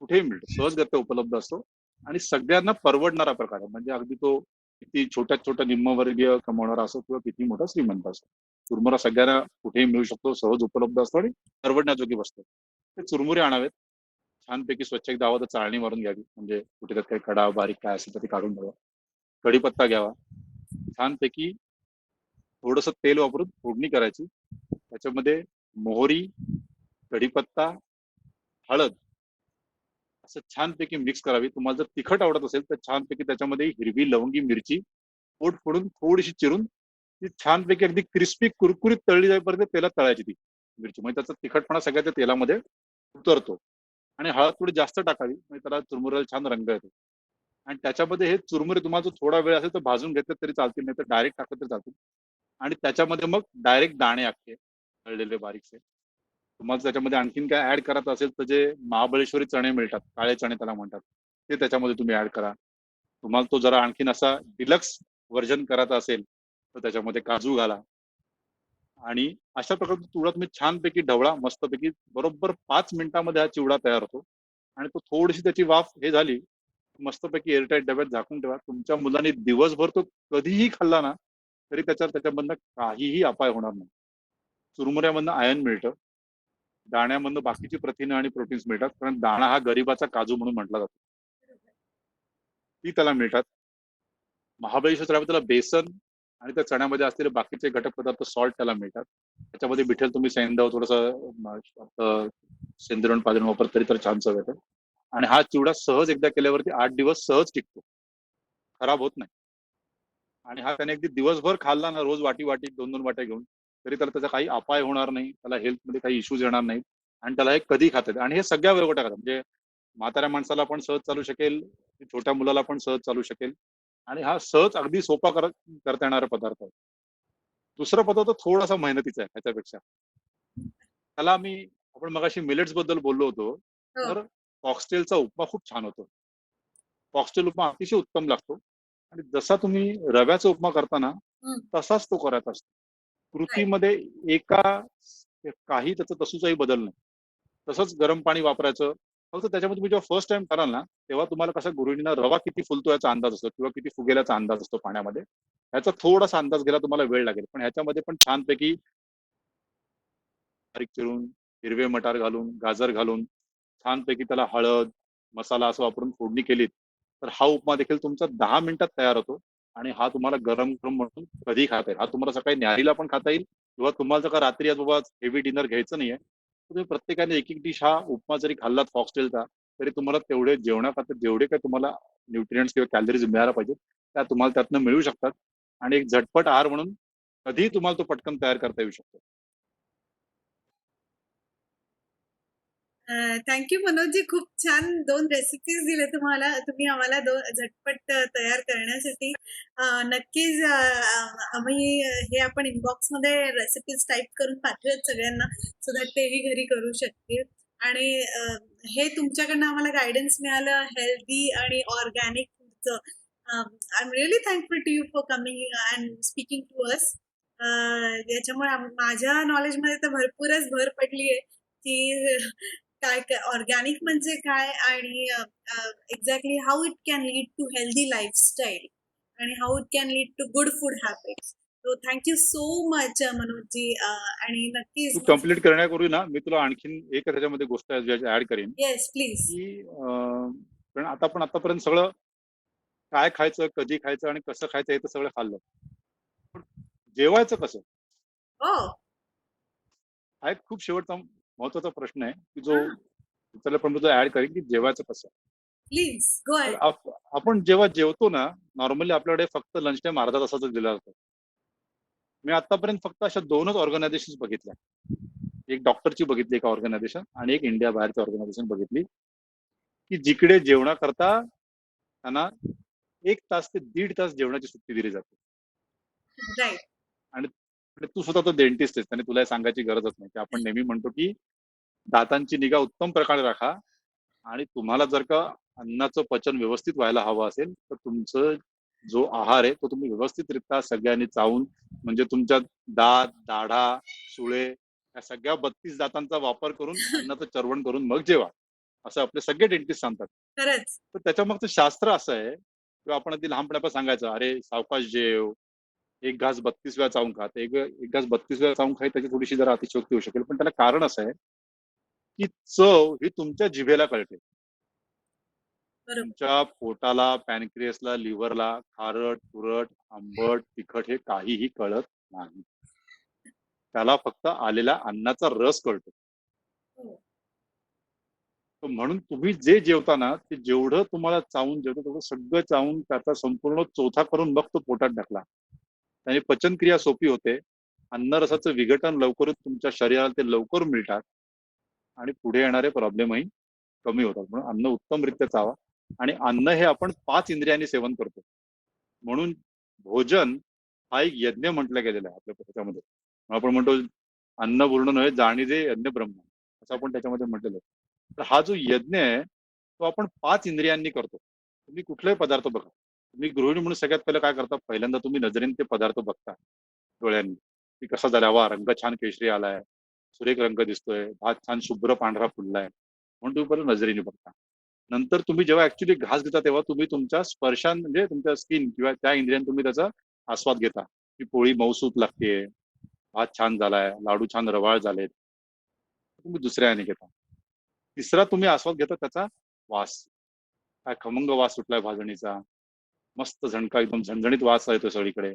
कुठेही मिळतो. सहजगत्या उपलब्ध असतो आणि सगळ्यांना परवडणारा प्रकार आहे. म्हणजे अगदी तो किती छोट्यात छोटा निम्नवर्गीय कमावणारा असो किंवा किती मोठा श्रीमंत असो. चुरमुरा सगळ्यांना कुठेही मिळू शकतो, सहज उपलब्ध असतो आणि परवडण्याजोगी वस्तू आहे. ते चुरमुरे आणावेत. छानपैकी स्वच्छ एकदा हवं तर चाळणी मारून घ्यावी. म्हणजे कुठे त्यात काही कडा, बारीक काय असेल तर ते काढून घ्यावं. कढीपत्ता घ्यावा. छानपैकी थोडंसं तेल वापरून फोडणी करायची. त्याच्यामध्ये मोहरी, कढीपत्ता, हळद असं छानपैकी मिक्स करावी. तुम्हाला जर तिखट आवडत असेल तर छानपैकी त्याच्यामध्ये हिरवी लवंगी मिरची पोट फोडून थोडीशी चिरून ती छानपैकी अगदी क्रिस्पी कुरकुरीत तळली जाईपर्यंत तेलात तळायची ती मिरची. म्हणजे त्याचा तिखटपणा सगळ्या त्या तेलामध्ये उतरतो. आणि हळद थोडी जास्त टाकावी म्हणजे त्याला चुरमुऱ्याला छान रंग येतो. आणि त्याच्यामध्ये हे चुरमुरे तुम्हाला जर थोडा वेळ असेल तर भाजून घेतले तरी चालतील, नाही तर डायरेक्ट टाकलं तरी चालतील. आणि त्याच्यामध्ये मग डायरेक्ट दाणे अख्खे तळलेले बारीकसे. तुम्हाला त्याच्यामध्ये आणखीन काय ऍड करायचं असेल तर जे महाबळेश्वरी चणे मिळतात, काळे चणे त्याला म्हणतात, ते त्याच्यामध्ये तुम्ही ऍड करा. तुम्हाला तो जरा आणखीन असा डिलक्स व्हर्जन करायचा असेल तर त्याच्यामध्ये काजू घाला. आणि अशा प्रकारचा चिवडा तुम्ही छानपैकी ढवळा मस्तपैकी. बरोबर 5 मिनिटांमध्ये हा चिवडा तयार होतो. आणि तो थोडीशी त्याची वाफ हे झाली, मस्तपैकी एअरटाईट डब्यात झाकून ठेवा. तुमच्या मुलांनी दिवसभर तो कधीही खाल्ला ना तरी त्याच्यामधनं काहीही अपाय होणार नाही. चुरमुऱ्यामधनं आयर्न मिळतं, दाण्यामधनं बाकीची प्रथिनं आणि प्रोटीन्स मिळतात, कारण दाणा हा गरिबाचा काजू म्हणून म्हटला जातो. ती त्याला मिळतात. महाबळेश्वर त्याला बेसन आणि त्या चण्यामध्ये असलेले बाकीचे घटक पदार्थ सॉल्ट त्याला मिळतात. त्याच्यामध्ये बिठेल तुम्ही सैंधव थोडस सेंद्रिय पाजून वापर तरी तर छान चव येते. आणि हा चिवडा सहज एकदा केल्यावरती 8 दिवस सहज टिकतो, खराब होत नाही. आणि हा त्याने अगदी दिवसभर खाल्ला ना, रोज वाटी वाटी 2-2 वाट्या घेऊन, तरी त्याला त्याचा काही अपाय होणार नाही, त्याला हेल्थमध्ये काही इश्यूज येणार नाहीत. आणि त्याला हे कधी खाता येतं. आणि हे सगळ्या वयोगटात खातात. म्हणजे म्हाताऱ्या माणसाला पण सहज चालू शकेल, छोट्या मुलाला पण सहज चालू शकेल. आणि हा सहज अगदी सोपा करता येणारा पदार्थ आहे. दुसरा पदार्थ थोडासा मेहनतीचा आहे ह्याच्यापेक्षा. त्याला आपण मगाशी मिलेट्स बद्दल बोललो होतो, हो. तर फॉक्सटेलचा उपमा खूप छान होतो. फॉक्सटेल उपमा अतिशय उत्तम लागतो. आणि जसा तुम्ही रव्याचा उपमा करता ना हं. तसाच तो करायचा असतो. राइट. कृतीमध्ये एका काही त्याचा तसूचाही बदल नाही. तसंच गरम पाणी वापरायचं. फक्त त्याच्यामध्ये तुम्ही जेव्हा फर्स्ट टाइम कराल ना, तेव्हा तुम्हाला कसं गृहिणींना रवा किती फुलतो याचा अंदाज असतो किंवा किती फुगेल्याचा अंदाज असतो पाण्यामध्ये. ह्याचा थोडासा अंदाज घ्यायला तुम्हाला वेळ लागेल. पण ह्याच्यामध्ये पण छानपैकी बारीक चिरून, हिरवे मटार घालून, गाजर घालून, छानपैकी त्याला हळद, मसाला असं वापरून फोडणी केलीत, तर हा उपमा देखील तुमचा 10 मिनिटात तयार होतो. आणि हा तुम्हाला गरम-गरम म्हणून कधीही खाता येईल. हा तुम्हाला सकाळी न्याहारीला पण खाता येईल किंवा तुम्हाला जर का रात्री आज बाबा हेवी डिनर घ्यायचं नाहीये, तर तुम्ही प्रत्येकाने एक-एक डिश हा उपमा जरी खाल्लात फॉक्सटेलचा, तरी तुम्हाला तेवढे जेवणाखातर जेवढे काही तुम्हाला न्यूट्रिएंट्स किंवा कॅलरीज मिळायला पाहिजेत, त्या तुम्हाला त्यातनं मिळू शकतात. आणि एक झटपट आहार म्हणून कधीही तुम्हाला तो पटकन तयार करता येऊ शकतो. Thank you Manojji. खूप छान 2 रेसिपीज दिल्या तुम्ही आम्हाला झटपट तयार करण्यासाठी. नक्कीच आम्ही हे आपण इनबॉक्समध्ये रेसिपीज टाइप करून पाठवूयात सगळ्यांना, सो दॅट तेही घरी करू शकतील. आणि हे तुमच्याकडनं आम्हाला गायडन्स मिळालं हेल्दी आणि ऑर्गॅनिक फूडचं. I am really thankful to you for coming and speaking to us. याच्यामुळे माझ्या नॉलेजमध्ये तर भरपूरच भर पडली आहे की काय काय ऑर्गॅनिक म्हणजे काय, आणि exactly how it can lead to healthy lifestyle आणि how it can lead to good food habits. So thank you so much Manojji. आणि तू नक्कीच कंप्लीट करण्यापूर्वी ना मी तुला आणखीन एक त्याच्यामध्ये गोष्ट ऍड करेन येस प्लीज. की कारण आपण आतापर्यंत सगळं काय खायचं, कधी खायचं आणि कसं खायचं हे तर सगळं खाल्लं. पण जेवायचं कसं, हो. हा एक खूप शेवटचा महत्वाचा प्रश्न आहे की जो हां. त्याला पण तुझं ऍड करेन की जेवायचं कसं. प्लीज गो तर अहेड. आपण जेव्हा जेवतो ना, नॉर्मली आपल्याकडे फक्त लंच टाइम अर्धा तासाचा दिला जातो. मी आतापर्यंत फक्त अशा 2च ऑर्गनायझेशन बघितल्या. एक डॉक्टरची बघितली एका ऑर्गनायझेशन आणि एक इंडिया बाहेरची ऑर्गनायझेशन बघितली, की जिकडे जेवणाकरता त्यांना 1 तास ते 1.5 तास जेवणाची सुट्टी दिली जाते. राईट. आणि आणि तू स्वतः तो डेंटिस्ट आहेस आणि तुला हे सांगायची गरजच नाही की आपण नेहमी म्हणतो की दातांची निगा उत्तम प्रकारे राखा. आणि तुम्हाला जर का अन्नाचं पचन व्यवस्थित व्हायला हवं असेल तर तुमचं जो आहार आहे तो तुम्ही व्यवस्थितरित्या सगळ्यांनी चावून, म्हणजे तुमच्या दात, दाढा, सुळे या सगळ्या 32 दातांचा वापर करून अन्नाचं चरवण करून मग जेवा, असं आपले सगळे डेंटिस्ट सांगतात. खरंच. तर त्याच्यामागचं शास्त्र असं आहे किंवा आपण अगदी लहानपणापासून सांगायचं, अरे सावकाश जेव, एक घास 32 वेळा चावून खा. एक घास 32 वेळा चावून खाय त्याची थोडीशी जरा अतिशयोक्ती होऊ शकेल, पण त्याला कारण असं आहे की चव ही तुमच्या जिभेला कळते. बरोबर. तुमच्या पोटाला, पॅनक्रियसला, लिव्हरला खारट, तुरट, आंबट, तिखट हे काहीही कळत नाही. त्याला फक्त आलेला अन्नाचा रस कळतो. हो. तर म्हणून तुम्ही जे जेवता ना, ते जेवढं तुम्हाला चावून जेवतं तेवढं सगळं चावून त्याचा संपूर्ण चोथा करून मग तो पोटात टाकला. त्याने पचनक्रिया सोपी होते. अन्नरसाचं विघटन लवकरच तुमच्या शरीराला ते लवकर मिळतात आणि पुढे येणारे प्रॉब्लेमही कमी होतात. म्हणून अन्न उत्तमरित्या चावा आणि अन्न हे आपण 5 इंद्रियांनी सेवन करतो. म्हणून भोजन हा एक यज्ञ म्हटलं गेलेला आहे आपल्या त्याच्यामध्ये. आपण म्हणतो अन्न पूर्ण नव्हे जाणीजे यज्ञ ब्रह्म असं आपण त्याच्यामध्ये म्हटलेलं आहे. तर हा जो यज्ञ आहे तो आपण 5 इंद्रियांनी करतो. तुम्ही कुठलाही पदार्थ बघा. तुम्ही गृहिणी म्हणून सगळ्यात पहिलं काय करता? पहिल्यांदा तुम्ही नजरेने ते पदार्थ बघता डोळ्यांनी की कसा झाला, वा रंग छान केशरी आलाय, सुरेख रंग दिसतोय, भात छान शुभ्र पांढरा फुललाय, म्हणून तुम्ही पहिलं नजरेने बघता. नंतर तुम्ही जेव्हा ऍक्च्युली घास घेता तेव्हा तुम्ही तुमच्या स्पर्शान म्हणजे तुमच्या स्किन किंवा त्या इंद्रियाने तुम्ही त्याचा आस्वाद घेता की पोळी मऊसूत लागतेय, भात छान झालाय, लाडू छान रवाळ झालेत, तुम्ही दुसऱ्या याने घेता. तिसरा तुम्ही आस्वाद घेता त्याचा वास, काय खमंग वास सुटलाय भाजणीचा, मस्त झणका एकदम झणझणीत वास येतो सगळीकडे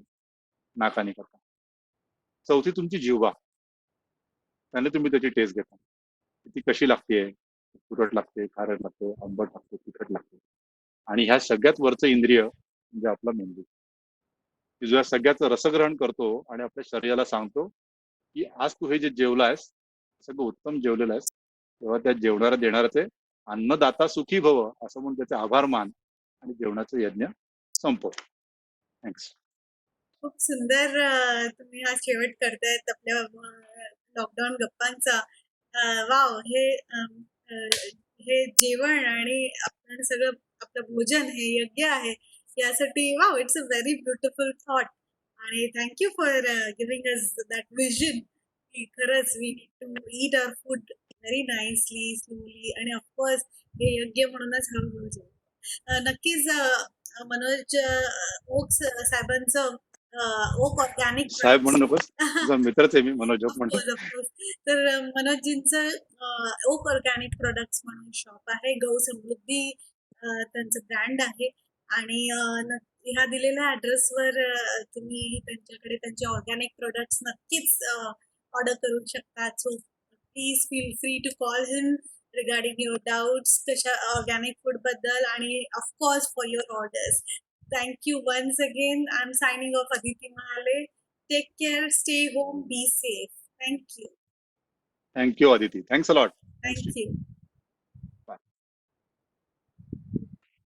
नाकाने करता. चौथी तुमची जिव्हा, त्याने तुम्ही त्याची टेस्ट घेता ती कशी लागतेय, तुरट लागते, खारट लागते, आंबट लागते, तिखट लागते. आणि ह्या सगळ्यात वरचं इंद्रिय म्हणजे आपला मेंदू, की जो या सगळ्याचं रसग्रहण करतो आणि आपल्या शरीराला सांगतो की आज तू हे जे जेवलायस सगळं उत्तम जेवलेलं आहेस, तेव्हा त्या जेवणारा देणाऱ्याचे अन्नदाता सुखी भव असं म्हणून त्याचे आभार मान आणि जेवणाचं यज्ञ संपव. थँक्स. खूप सुंदर तुम्ही हा शेवट करतायत आपल्या लॉकडाऊन गप्पांचा. वाव हे जेवण आणि आपण सगळं आपलं भोजन हे यज्ञ आहे यासाठी wow it's a very beautiful thought. आणि thank you for giving us that vision की खरंच we need to eat our food very nicely slowly आणि ऑफकोर्स हे यज्ञ म्हणूनच हळूहळू जेवण. नक्कीच मनोज ओक साहेबांचं ओक ऑर्गॅनिक साहेब म्हणू प्रोडक्ट्स. नकोस, तुझा मित्रच आहे मी, मनोज जोक म्हणतो. Of course of course. तर मनोजींचं ओक ऑर्गॅनिक प्रोडक्ट्स म्हणून शॉप आहे, गौ समृद्धी त्यांचं ब्रँड आहे. आणि ह्या दिलेल्या ऍड्रेसवर तुम्ही त्यांच्याकडे त्यांचे ऑर्गॅनिक प्रोडक्ट्स नक्कीच ऑर्डर करू शकता. So please feel free to call him regarding your doubts कशा ऑर्गॅनिक फूड बद्दल आणि of course for your orders. Thank you once again. I'm signing off, Aditi Mahale. Take care, stay home, be safe. Thank you. Thank you Aditi, thanks a lot. Thank you.